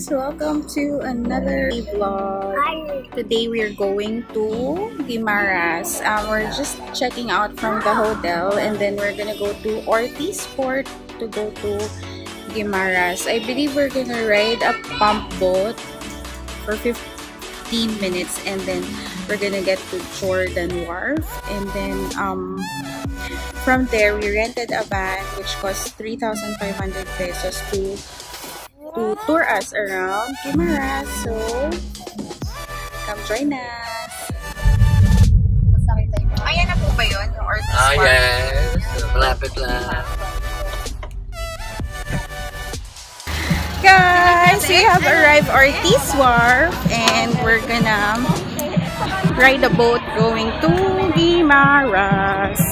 guys! Welcome to another vlog. Today we're going to Guimaras. We're just checking out from the hotel and then we're gonna go to Ortiz port to go to Guimaras. I believe we're gonna ride a pump boat for 15 minutes and then we're gonna get to Jordan Wharf, and then from there we rented a van which cost 3,500 pesos to tour us around Guimaras. So come join us. Ayan na po ba yun? Yung Ortiz Park? Yes. Malapit lang. Guys, we have arrived Ortiz Wharf and we're gonna ride a boat going to Guimaras.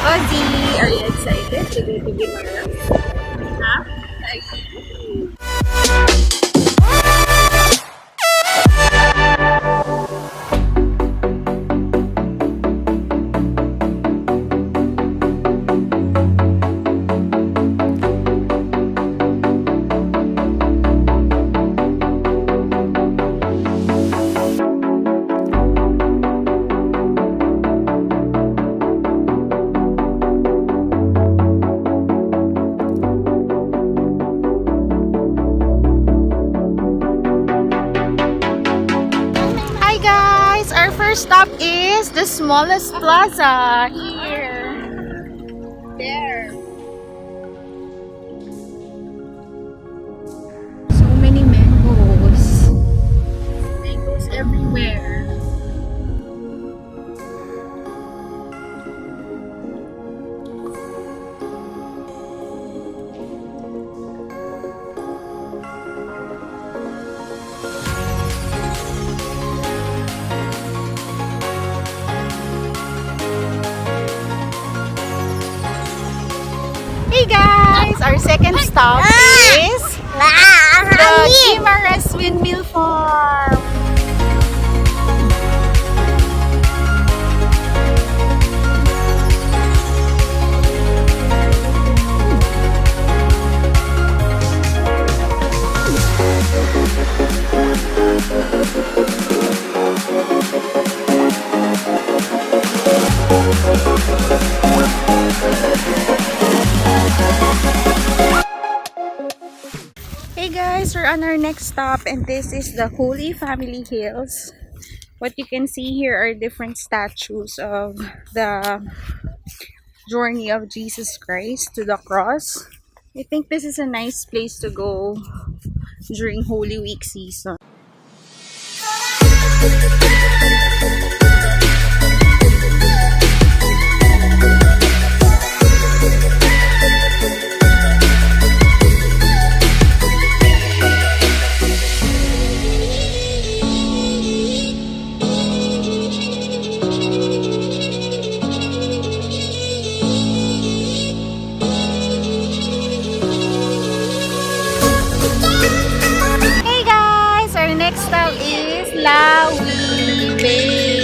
Ozzy, are you excited to go to Guimaras? Huh? First stop is the smallest plaza here. There. So many mangoes. Mangoes everywhere. Hey guys! Our second stop is the Guimaras Windmill Farm. Hey guys, we're on our next stop and this is the Holy Family Hills. What you can see here are different statues of the journey of Jesus Christ to the cross. I think this is a nice place to go during Holy Week season. Next stop is Lawi Bay.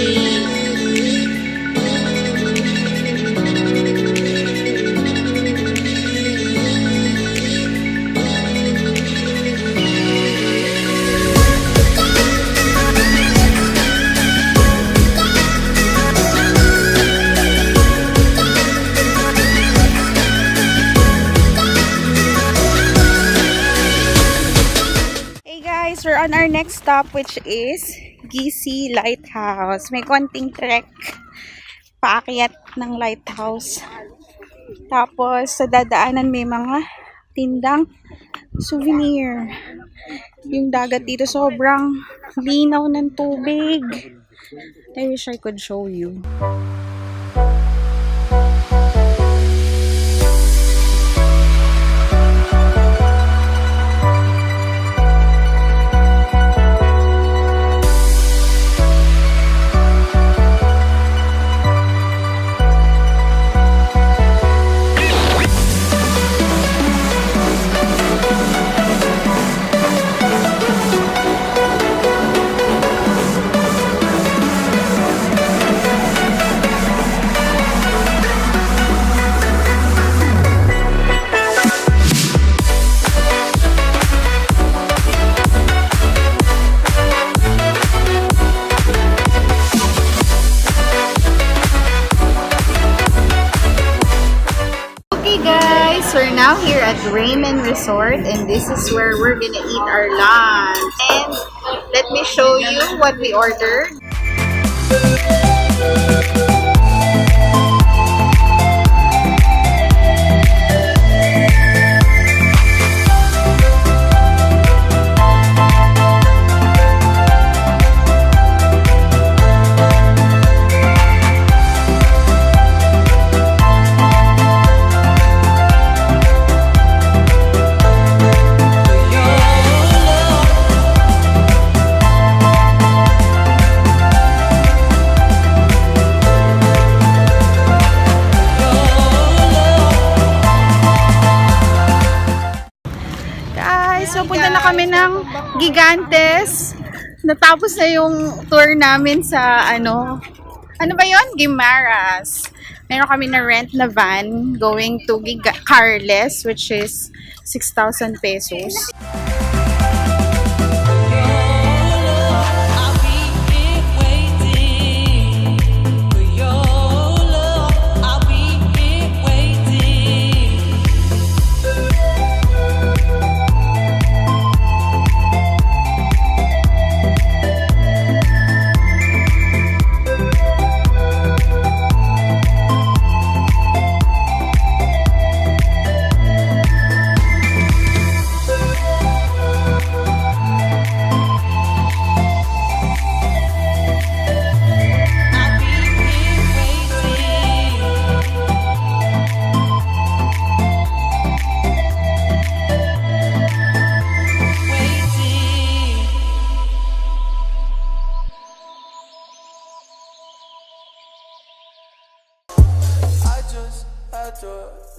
We're on our next stop which is Guisi Lighthouse. May konting trek paakyat ng lighthouse. Tapos sa dadaanan may mga tindang souvenir. Yung dagat dito sobrang linaw ng tubig. I wish I could show you. guys, we're now here at Raymen Resort and this is where we're gonna eat our lunch. And let me show you what we ordered. So, punta na kami ng Gigantes. Natapos na yung tour namin sa, ano ba yon? Guimaras. Meron kami na rent na van going to Carles, which is 6,000 pesos.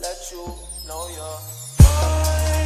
Let you know you're mine.